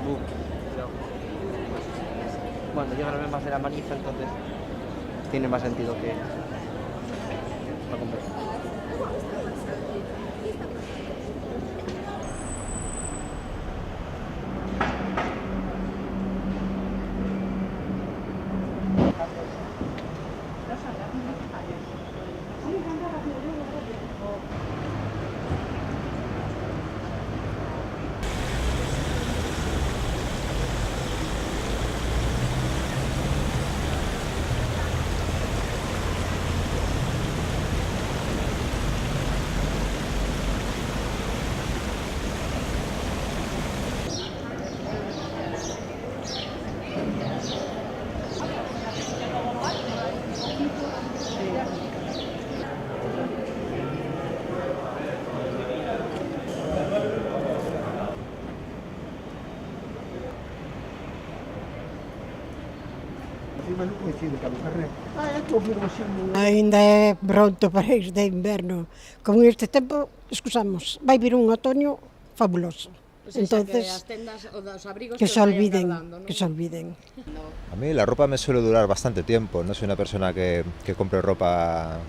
Pero, bueno, yo ahora mismo hacer la manifa, entonces tiene más sentido que para comprar. Ainda é pronto para ir de inverno. Con este tempo, escusamos, vai vir un otoño fabuloso. Entonces, que as tendas ou os abrigos que os se vayan olviden, guardando, ¿no? que se olviden. A mí la ropa me suele durar bastante tiempo, no soy una persona que compre ropa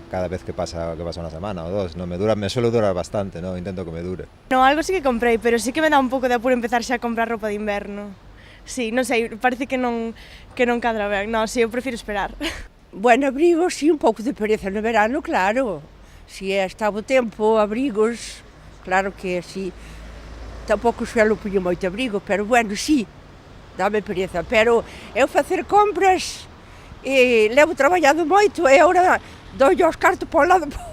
cada vez que pasa una semana o dos, no, me suele durar bastante, ¿no? Intento que me dure. No, algo sí que comprei, pero sí que me dá un pouco de apuro empezar xa a comprar roupa de inverno. Sí, non sei, parece que non cadra ben. Non, sí, eu prefiro esperar. Bueno, abrigos, sí, un pouco de pereza no verano, claro. Si está o tempo, abrigos, claro que sí. Tampouco suelo poñer moito abrigo, pero bueno, sí, dame pereza. Pero eu facer compras, levo traballado moito e agora dou os cartos para un lado